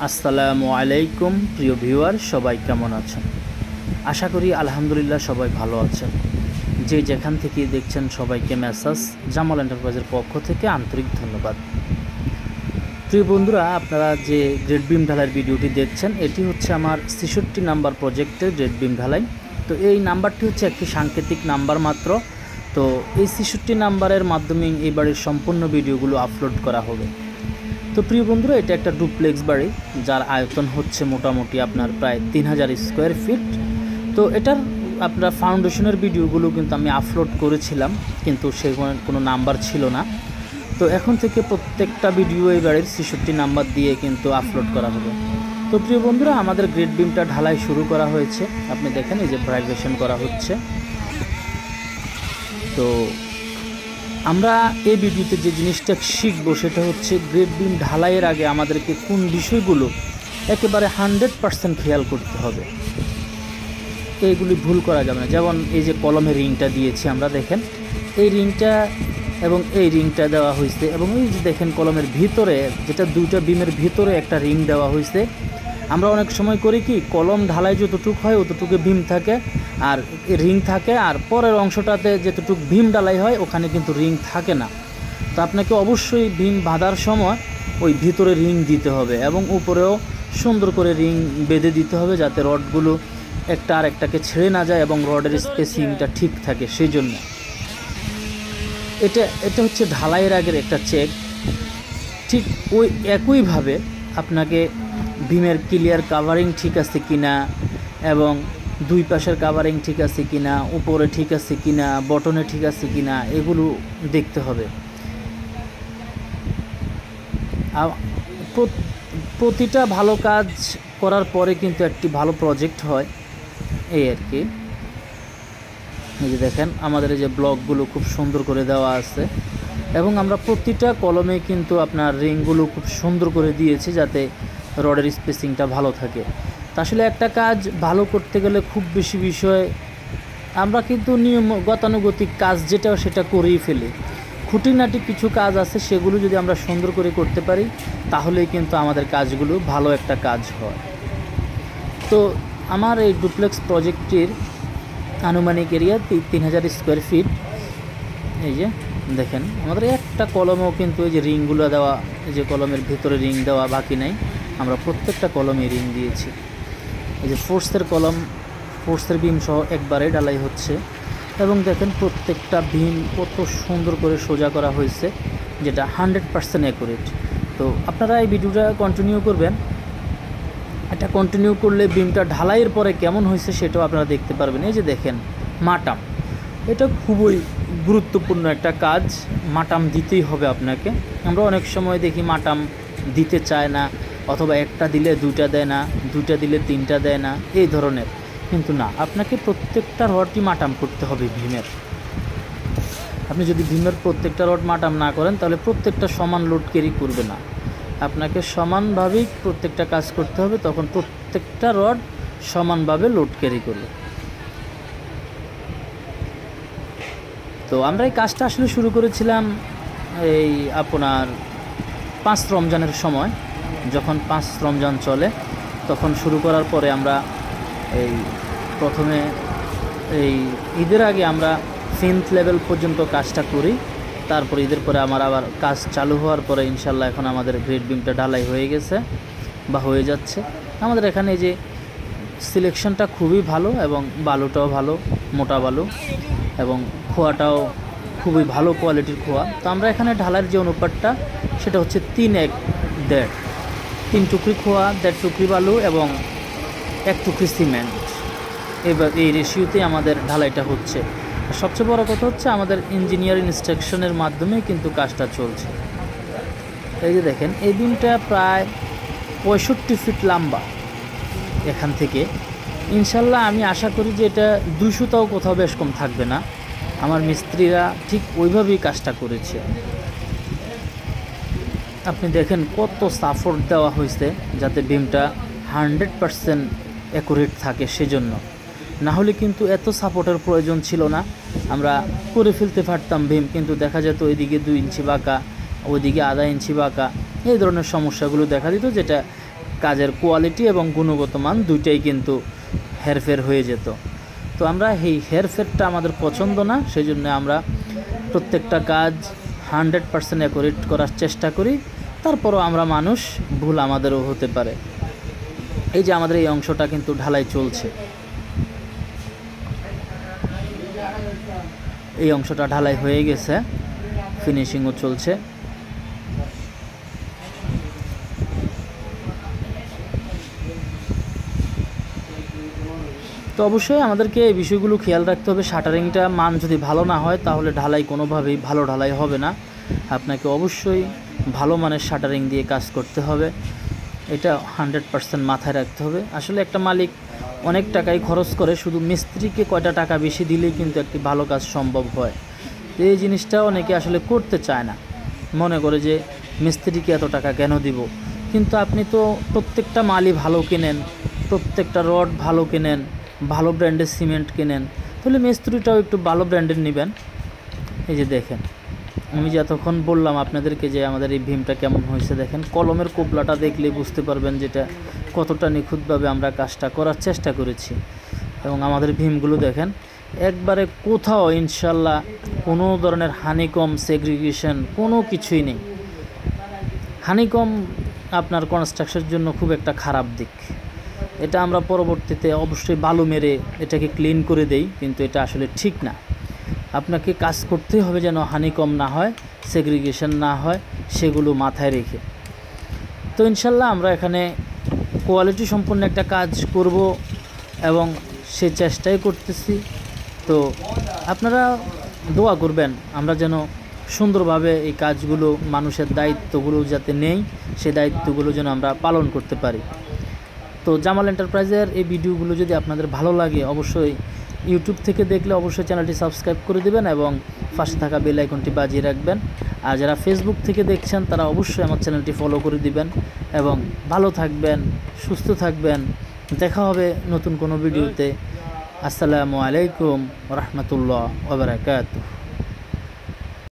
আসসালামু আলাইকুম প্রিয় ভিউয়ার, সবাই কেমন আছেন? আশা করি আলহামদুলিল্লাহ সবাই ভালো আছেন। যে যেখান থেকে দেখছেন সবাইকে মেসাজ জামাল এন্টারপ্রাইজের পক্ষ থেকে আন্তরিক ধন্যবাদ। প্রিয় বন্ধুরা, আপনারা যে গ্রেড বিম ঢালাইয়ের ভিডিওটি দেখছেন, এটি হচ্ছে আমার ৬৬ নাম্বার প্রজেক্টের গ্রেড বিম ঢালাই। তো এই নাম্বারটি হচ্ছে একটি সাংকেতিক নাম্বার মাত্র। তো এই ৬৬ নাম্বারের মাধ্যমে এই বাড়ির সম্পূর্ণ ভিডিওগুলো আপলোড করা হবে। তো প্রিয় বন্ধুরা, এটা একটা ডুপ্লেক্স বাড়ি, যার আয়তন হচ্ছে মোটামুটি আপনার প্রায় ৩০০০ স্কোয়ার ফিট। তো এটার আপনার ফাউন্ডেশনের ভিডিওগুলো কিন্তু আমি আপলোড করেছিলাম, কিন্তু সেখানে কোনো নাম্বার ছিল না। তো এখন থেকে প্রত্যেকটা ভিডিও এই বাড়ির ৬৬ নাম্বার দিয়ে কিন্তু আপলোড করা হবে। তো প্রিয় বন্ধুরা, আমাদের গ্রেড বিমটা ঢালাই শুরু করা হয়েছে। আপনি দেখেন এই যে ভাইব্রেশন করা হচ্ছে। তো আমরা এই ভিডিওতে যে জিনিসটা শিখবো সেটা হচ্ছে গ্রেড বিম ঢালাইয়ের আগে আমাদেরকে কোন বিষয়গুলো একেবারে 100% খেয়াল করতে হবে, এইগুলি ভুল করা যাবে না। যেমন এই যে কলমের রিংটা দিয়েছি আমরা, দেখেন এই রিংটা এবং এই রিংটা দেওয়া হয়েছে, এবং এই যে দেখেন কলমের ভিতরে, যেটা দুইটা বিমের ভিতরে একটা রিং দেওয়া হয়েছে। আমরা অনেক সময় করি কি, কলম ঢালাই যতটুকু হয় অতটুকু ভীম থাকে আর রিং থাকে, আর পরের অংশটাতে যতটুকু ভীম ঢালাই হয় ওখানে কিন্তু রিং থাকে না। তো আপনাকে অবশ্যই ভীম বাঁধার সময় ওই ভিতরে রিং দিতে হবে, এবং উপরেও সুন্দর করে রিং বেঁধে দিতে হবে, যাতে রডগুলো একটা আর একটাকে ছেড়ে না যায় এবং রডের স্পেসিংটা ঠিক থাকে। সেই জন্য এটা হচ্ছে ঢালাইয়ের আগের একটা চেক। ঠিক ওই একইভাবে আপনাকে বিমের ক্লিয়ার কাভারিং ঠিক আছে কিনা, এবং দুই পাশের কাভারিং ঠিক আছে কিনা, উপরে ঠিক আছে কিনা, বটনে ঠিক আছে কিনা, এগুলো দেখতে হবে। প্রতিটা ভালো কাজ করার পরে কিন্তু একটি ভালো প্রজেক্ট হয়, এই আর কি। এই যে দেখেন আমাদের এই যে ব্লকগুলো খুব সুন্দর করে দেওয়া আছে, এবং আমরা প্রতিটা কলমে কিন্তু আপনার রিংগুলো খুব সুন্দর করে দিয়েছি, যাতে রডের স্পেসিংটা ভালো থাকে। তা আসলে একটা কাজ ভালো করতে গেলে খুব বেশি বিষয়, আমরা কিন্তু নিয়ম গতানুগতিক কাজ যেটা সেটা করেই ফেলি। খুঁটিনাটি কিছু কাজ আছে, সেগুলো যদি আমরা সুন্দর করে করতে পারি তাহলেই কিন্তু আমাদের কাজগুলো ভালো একটা কাজ হয়। তো আমার এই ডুপ্লেক্স প্রজেক্টটির আনুমানিক এরিয়া ৩০০০ স্কোয়ার ফিট। এই যে দেখেন আমাদের একটা কলমেও কিন্তু এই যে রিংগুলো দেওয়া, এই যে কলমের ভিতরে রিং দেওয়া বাকি নাই, আমরা প্রত্যেকটা কলমে রিং দিয়েছি। এই যে ফোর্সের বিম সহ একবারে ঢালাই হচ্ছে, এবং দেখেন প্রত্যেকটা বিম কত সুন্দর করে সোজা করা হয়েছে, যেটা 100% অ্যাকুরেট। তো আপনারা এই ভিডিওটা কন্টিনিউ করবেন। এটা কন্টিনিউ করলে বিমটা ঢালাইয়ের পরে কেমন হয়েছে সেটাও আপনারা দেখতে পারবেন। এই যে দেখেন মাটাম, এটা খুবই গুরুত্বপূর্ণ একটা কাজ, মাটাম দিতেই হবে আপনাকে। আমরা অনেক সময় দেখি মাটাম দিতে চায় না, অথবা একটা দিলে দুইটা দেয় না, দুইটা দিলে তিনটা দেয় না, এই ধরনের। কিন্তু না, আপনাকে প্রত্যেকটা রডই মাটাম করতে হবে ভীমের। আপনি যদি ভীমের প্রত্যেকটা রড মাটাম না করেন তাহলে প্রত্যেকটা সমান লোড ক্যারি করবে না। আপনাকে সমানভাবেই প্রত্যেকটা কাজ করতে হবে, তখন প্রত্যেকটা রড সমানভাবে লোড ক্যারি করবে। তো আমরা এই কাজটা আসলে শুরু করেছিলাম এই আপনার 5 রমজানের সময়। যখন 5 রমজান চলে তখন শুরু করার পরে আমরা এই প্রথমে এই ঈদের আগে আমরা 10th লেভেল পর্যন্ত কাজটা করি। তারপর ঈদের পরে আমার আবার কাজ চালু হওয়ার পরে ইনশাল্লাহ এখন আমাদের গ্রেড বিমটা ঢালাই হয়ে গেছে বা হয়ে যাচ্ছে। আমাদের এখানে যে সিলেকশনটা খুবই ভালো, এবং বালুটাও ভালো, মোটা বালু, এবং খোয়াটাও খুবই ভালো কোয়ালিটির খোয়া। তো আমরা এখানে ঢালাইয়ের যে অনুপাতটা সেটা হচ্ছে 3-1-1.5, 3 টুকরি খোয়া, 1.5 টুকরি বালু এবং 1 টুকরি সিমেন্ট। এবার এই রেশিওতে আমাদের ঢালাইটা হচ্ছে। সবচেয়ে বড় কথা হচ্ছে আমাদের ইঞ্জিনিয়ার ইনস্ট্রাকশনের মাধ্যমে কিন্তু কাজটা চলছে। এই যে দেখেন এই বিমটা প্রায় 65 ফিট লম্বা এখান থেকে। ইনশাল্লাহ আমি আশা করি যে এটা 200টাও কোথাও বেশ কম থাকবে না। আমার মিস্ত্রিরা ঠিক ওইভাবেই কাজটা করেছে। আপনি দেখেন কত সাপোর্ট দেওয়া হয়েছে, যাতে বিমটা 100% অ্যাকুরেট থাকে। সেজন্য না হলে কিন্তু এত সাপোর্টের প্রয়োজন ছিল না, আমরা করে ফেলতে পারতাম বিম, কিন্তু দেখা যেত ওইদিকে 2 ইঞ্চি বাঁকা, ওইদিকে আধা ইঞ্চি বাঁকা, এই ধরনের সমস্যাগুলো দেখা দিত, যেটা কাজের কোয়ালিটি এবং গুণগত মান দুইটাই কিন্তু হেরফের হয়ে যেত। তো আমরা এই হেরফেরটা আমাদের পছন্দ না, সেই জন্য আমরা প্রত্যেকটা কাজ 100% অ্যাকুরেট করার চেষ্টা করি। তারপরও আমরা মানুষ, ভুল আমাদেরও হতে পারে। এই যে আমাদের এই অংশটা কিন্তু ঢালাই চলছে, এই অংশটা ঢালাই হয়ে গেছে, ফিনিশিংও চলছে। তো অবশ্যই আমাদেরকে এই বিষয়গুলো খেয়াল রাখতে হবে। শাটারিংটা মান যদি ভালো না হয় তাহলে ঢালাই কোনোভাবেই ভালো ঢালাই হবে না। আপনাকে অবশ্যই ভালো মানের শাটারিং দিয়ে কাজ করতে হবে, এটা 100% মাথায় রাখতে হবে। আসলে একটা মালিক অনেক টাকাই খরচ করে, শুধু মিস্ত্রিকে কয়টা টাকা বেশি দিলেই কিন্তু একটি ভালো কাজ সম্ভব হয়। তো এই জিনিসটা অনেকে আসলে করতে চায় না, মনে করে যে মিস্ত্রিকে এত টাকা কেন দিব। কিন্তু আপনি তো প্রত্যেকটা মালই ভালো কেনেন, প্রত্যেকটা রড ভালো কেনেন, ভালো ব্র্যান্ডের সিমেন্ট কেনেন, তাহলে মিস্ত্রিটাও একটু ভালো ব্র্যান্ডের নেবেন। এই যে দেখেন, আমি যে এতক্ষণ বললাম আপনাদেরকে যে আমাদের এই ভীমটা কেমন হয়েছে, দেখেন কলমের কোবলাটা দেখলে বুঝতে পারবেন যেটা কতটা নিখুঁতভাবে আমরা কাজটা করার চেষ্টা করেছি। এবং আমাদের ভীমগুলো দেখেন একবারে কোথাও ইনশাল্লাহ কোনো ধরনের হানিকম, সেগ্রিগেশন কোনো কিছুই নেই। হানিকম আপনার কনস্ট্রাকশনের জন্য খুব একটা খারাপ দিক। এটা আমরা পরবর্তীতে অবশ্যই বালু মেরে এটাকে ক্লিন করে দেই, কিন্তু এটা আসলে ঠিক না। আপনাকে কাজ করতেই হবে যেন হানিকম না হয়, সেগ্রিগেশন না হয়, সেগুলো মাথায় রেখে। তো ইনশাল্লাহ আমরা এখানে কোয়ালিটি সম্পন্ন একটা কাজ করব এবং সে চেষ্টাই করতেছি। তো আপনারা দোয়া করবেন আমরা যেন সুন্দরভাবে এই কাজগুলো, মানুষের দায়িত্বগুলো যাতে নেই, সেই দায়িত্বগুলো যেন আমরা পালন করতে পারি। তো জামাল এন্টারপ্রাইজের এই ভিডিওগুলো যদি আপনাদের ভালো লাগে, অবশ্যই ইউটিউব থেকে দেখলে অবশ্যই চ্যানেলটি সাবস্ক্রাইব করে দেবেন এবং পাশে থাকা বেল আইকনটি বাজিয়ে রাখবেন। আর যারা ফেসবুক থেকে দেখছেন তারা অবশ্যই আমার চ্যানেলটি ফলো করে দিবেন এবং ভালো থাকবেন, সুস্থ থাকবেন। দেখা হবে নতুন কোনো ভিডিওতে। আসসালামু আলাইকুম ওয়া রাহমাতুল্লাহ ওয়া বারাকাতুহু।